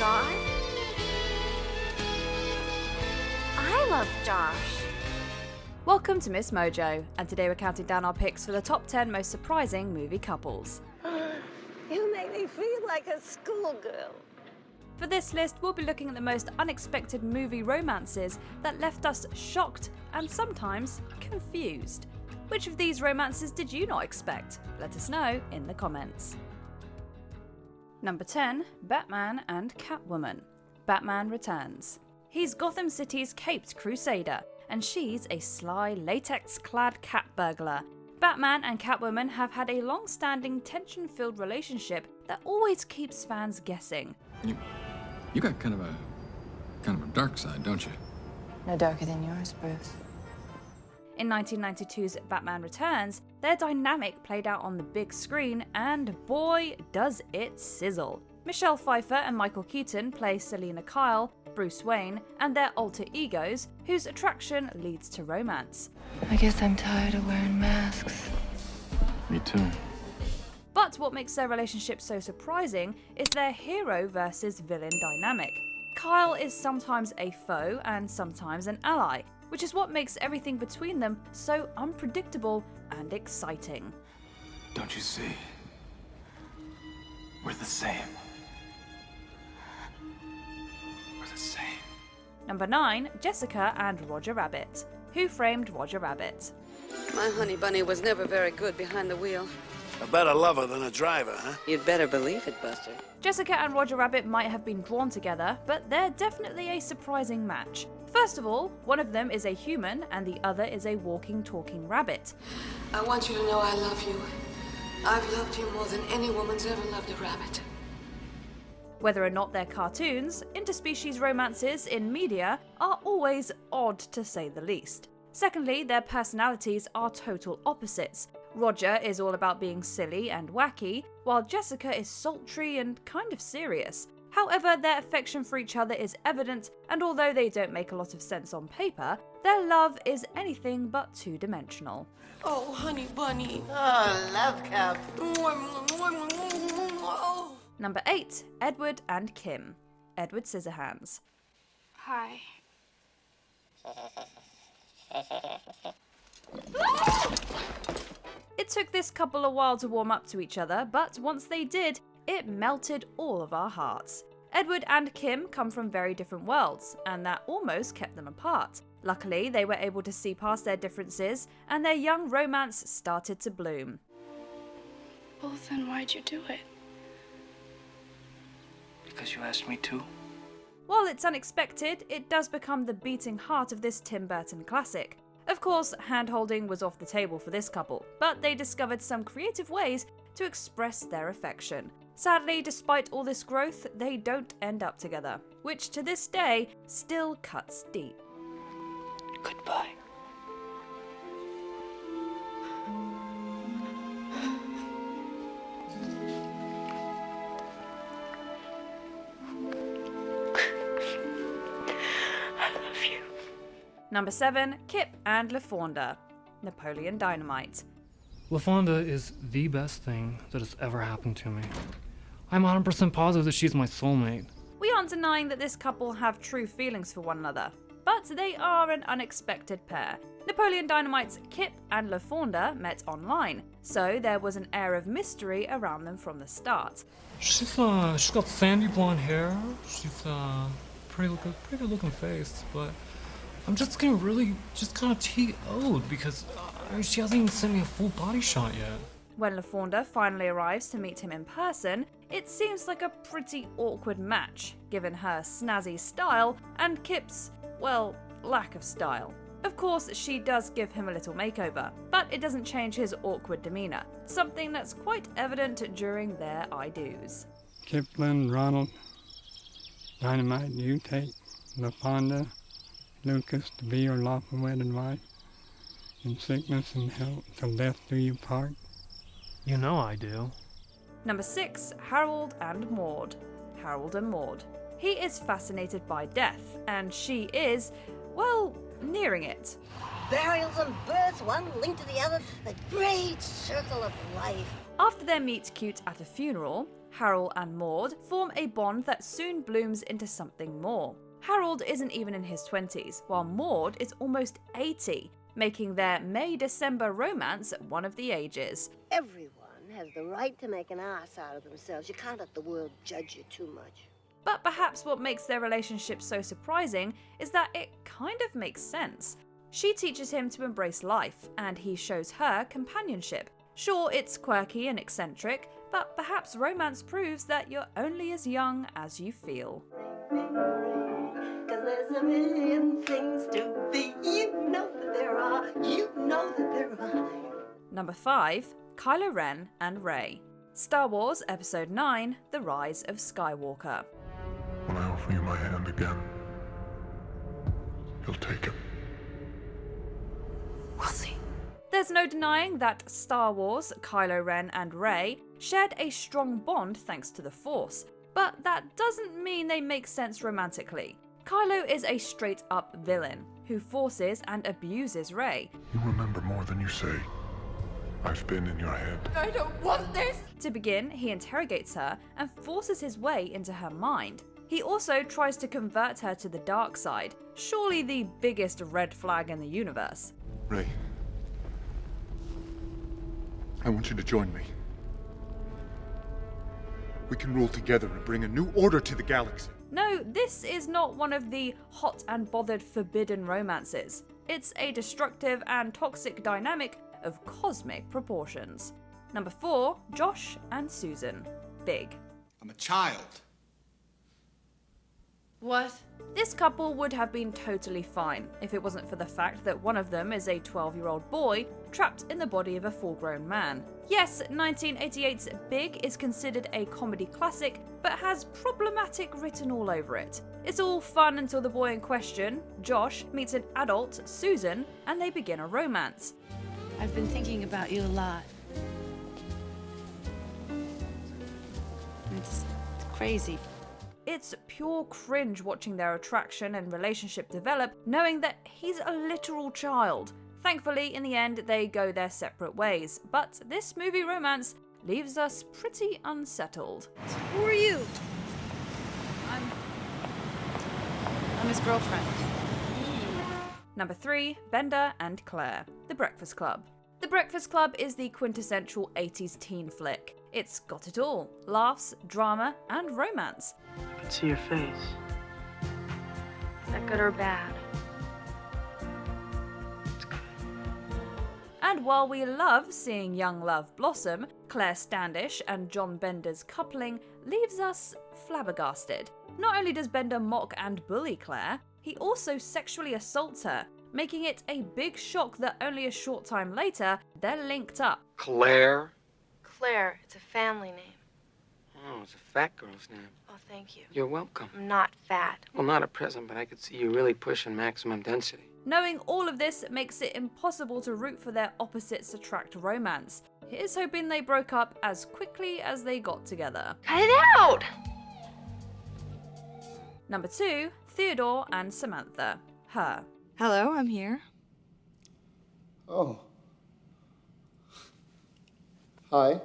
God. I love Josh. Welcome to Miss Mojo, and today we're counting down our picks for the top 10 most surprising movie couples. You make me feel like a schoolgirl. For this list, we'll be looking at the most unexpected movie romances that left us shocked and sometimes confused. Which of these romances did you not expect? Let us know in the comments. Number 10, Batman and Catwoman. Batman returns. He's Gotham City's caped crusader, and she's a sly, latex-clad cat burglar. Batman and Catwoman have had a long-standing, tension-filled relationship that always keeps fans guessing. You got kind of a dark side, don't you? No darker than yours, Bruce. In 1992's Batman Returns, their dynamic played out on the big screen, and boy, does it sizzle. Michelle Pfeiffer and Michael Keaton play Selina Kyle, Bruce Wayne, and their alter egos, whose attraction leads to romance. I guess I'm tired of wearing masks. Me too. But what makes their relationship so surprising is their hero versus villain dynamic. Kyle is sometimes a foe and sometimes an ally, which is what makes everything between them so unpredictable and exciting. Don't you see? We're the same. We're the same. Number 9, Jessica and Roger Rabbit. Who Framed Roger Rabbit? My honey bunny was never very good behind the wheel. A better lover than a driver, huh? You'd better believe it, Buster. Jessica and Roger Rabbit might have been drawn together, but they're definitely a surprising match. First of all, one of them is a human and the other is a walking, talking rabbit. I want you to know I love you. I've loved you more than any woman's ever loved a rabbit. Whether or not they're cartoons, interspecies romances in media are always odd to say the least. Secondly, their personalities are total opposites. Roger is all about being silly and wacky, while Jessica is sultry and kind of serious. However, their affection for each other is evident, and although they don't make a lot of sense on paper, their love is anything but two-dimensional. Oh, honey bunny. Oh, love cup. Number 8, Edward and Kim. Edward Scissorhands. Hi. It took this couple a while to warm up to each other, but once they did, it melted all of our hearts. Edward and Kim come from very different worlds, and that almost kept them apart. Luckily, they were able to see past their differences, and their young romance started to bloom. Well, then why'd you do it? Because you asked me to. While it's unexpected, it does become the beating heart of this Tim Burton classic. Of course, hand-holding was off the table for this couple, but they discovered some creative ways to express their affection. Sadly, despite all this growth, they don't end up together, which to this day still cuts deep. Goodbye. I love you. Number 7, Kip and LaFawnduh. Napoleon Dynamite. LaFawnduh is the best thing that has ever happened to me. I'm 100% positive that she's my soulmate. We aren't denying that this couple have true feelings for one another, but they are an unexpected pair. Napoleon Dynamite's Kip and LaFawnduh met online, so there was an air of mystery around them from the start. She's got sandy blonde hair. She's pretty good looking face, but I'm just getting really just kind of TO'd because she hasn't even sent me a full body shot yet. When LaFawnduh finally arrives to meet him in person, it seems like a pretty awkward match, given her snazzy style and Kip's, well, lack of style. Of course, she does give him a little makeover, but it doesn't change his awkward demeanour, something that's quite evident during their I-do's. Kipling, Ronald, Dynamite, you take LaFawnduh, Lucas to be your lawful wedded wife, in sickness and health till death do you part. You know I do. Number 6, Harold and Maude. Harold and Maude. He is fascinated by death, and she is, well, nearing it. Burials and births, one linked to the other, the great circle of life. After their meet-cute at a funeral, Harold and Maude form a bond that soon blooms into something more. Harold isn't even in his 20s, while Maude is almost 80, making their May-December romance one of the ages. Everyone has the right to make an ass out of themselves. You can't let the world judge you too much. But perhaps what makes their relationship so surprising is that it kind of makes sense. She teaches him to embrace life, and he shows her companionship. Sure, it's quirky and eccentric, but perhaps romance proves that you're only as young as you feel. Cause there's a million things to be. You know that there are. You know that there are. Number 5. Kylo Ren and Rey. Star Wars Episode 9, The Rise of Skywalker. When I offer you my hand again, you'll take it. We'll see. There's no denying that Star Wars, Kylo Ren and Rey shared a strong bond thanks to the Force, but that doesn't mean they make sense romantically. Kylo is a straight-up villain who forces and abuses Rey. You remember more than you say. I've been in your head. I don't want this! To begin, he interrogates her and forces his way into her mind. He also tries to convert her to the dark side, surely the biggest red flag in the universe. Rey, I want you to join me. We can rule together and bring a new order to the galaxy. No, this is not one of the hot and bothered forbidden romances. It's a destructive and toxic dynamic of cosmic proportions. Number 4, Josh and Susan. Big. I'm a child. What? This couple would have been totally fine if it wasn't for the fact that one of them is a 12-year-old boy trapped in the body of a full-grown man. Yes, 1988's Big is considered a comedy classic, but has problematic written all over it. It's all fun until the boy in question, Josh, meets an adult, Susan, and they begin a romance. I've been thinking about you a lot. It's crazy. It's pure cringe watching their attraction and relationship develop, knowing that he's a literal child. Thankfully, in the end, they go their separate ways, but this movie romance leaves us pretty unsettled. Who are you? I'm his girlfriend. Number 3, Bender and Claire. The Breakfast Club. The Breakfast Club is the quintessential 80s teen flick. It's got it all: laughs, drama, and romance. I can see your face. Is that good or bad? It's good. And while we love seeing young love blossom, Claire Standish and John Bender's coupling leaves us flabbergasted. Not only does Bender mock and bully Claire, he also sexually assaults her, making it a big shock that only a short time later, they're linked up. Claire? Claire, it's a family name. Oh, it's a fat girl's name. Oh, thank you. You're welcome. I'm not fat. Well, not at present, but I could see you really pushing maximum density. Knowing all of this makes it impossible to root for their opposites attract romance. Here's hoping they broke up as quickly as they got together. Cut it out! Number 2, Theodore and Samantha. Her. Hello, I'm here. Oh. Hi.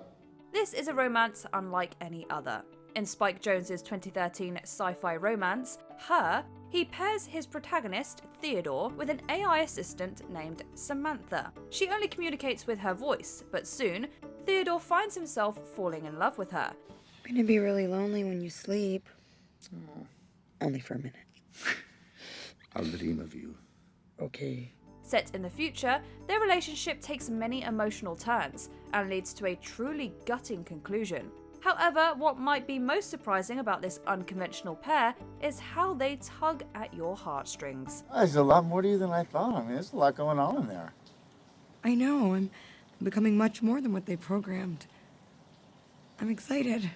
This is a romance unlike any other. In Spike Jonze's 2013 sci-fi romance, Her, he pairs his protagonist, Theodore, with an AI assistant named Samantha. She only communicates with her voice, but soon, Theodore finds himself falling in love with her. You're gonna be really lonely when you sleep. Oh, only for a minute. I'll dream of you. Okay. Set in the future, their relationship takes many emotional turns and leads to a truly gutting conclusion. However, what might be most surprising about this unconventional pair is how they tug at your heartstrings. There's a lot more to you than I thought. I mean, there's a lot going on in there. I know, I'm becoming much more than what they programmed. I'm excited.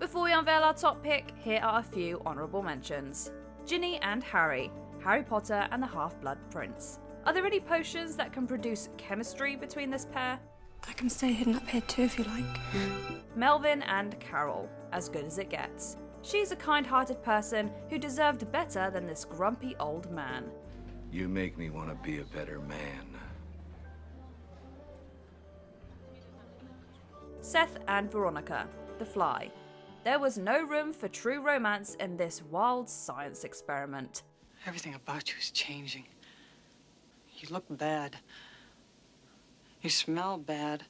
Before we unveil our top pick, here are a few honourable mentions. Ginny and Harry, Harry Potter and the Half-Blood Prince. Are there any potions that can produce chemistry between this pair? I can stay hidden up here too if you like. Melvin and Carol, as good as it gets. She's a kind-hearted person who deserved better than this grumpy old man. You make me want to be a better man. Seth and Veronica, The Fly. there was no room for true romance in this wild science experiment. Everything about you is changing. You look bad. You smell bad.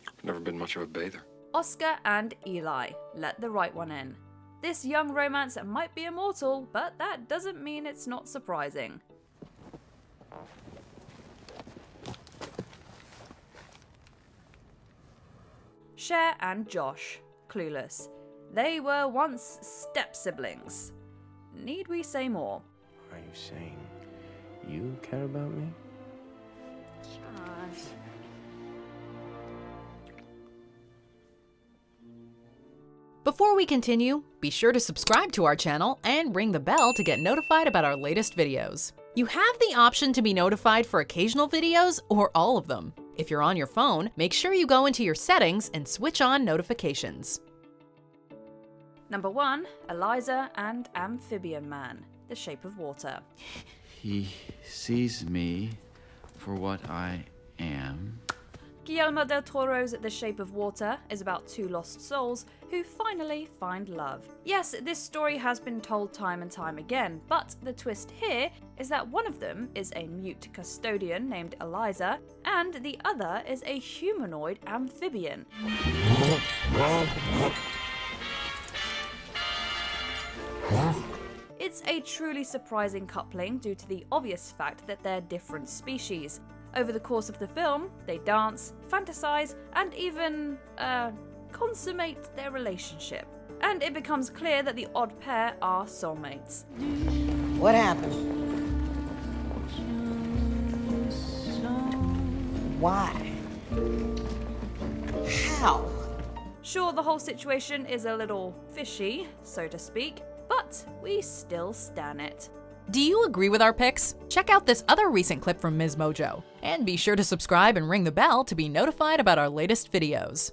I've never been much of a bather. Oscar and Eli, let the right one in. This young romance might be immortal, but that doesn't mean it's not surprising. Cher and Josh, clueless. They were once step-siblings. Need we say more? Are you saying you care about me? Josh. Before we continue, be sure to subscribe to our channel and ring the bell to get notified about our latest videos. You have the option to be notified for occasional videos or all of them. If you're on your phone, make sure you go into your settings and switch on notifications. Number 1, Eliza and Amphibian Man, The Shape of Water. He sees me for what I am. Guillermo del Toro's The Shape of Water is about two lost souls who finally find love. Yes, this story has been told time and time again, but the twist here is that one of them is a mute custodian named Eliza, and the other is a humanoid amphibian. It's a truly surprising coupling due to the obvious fact that they're different species. Over the course of the film, they dance, fantasize, and even, consummate their relationship. And it becomes clear that the odd pair are soulmates. What happened? Why? How? Sure, the whole situation is a little fishy, so to speak, but we still stan it. Do you agree with our picks? Check out this other recent clip from Ms. Mojo. And be sure to subscribe and ring the bell to be notified about our latest videos.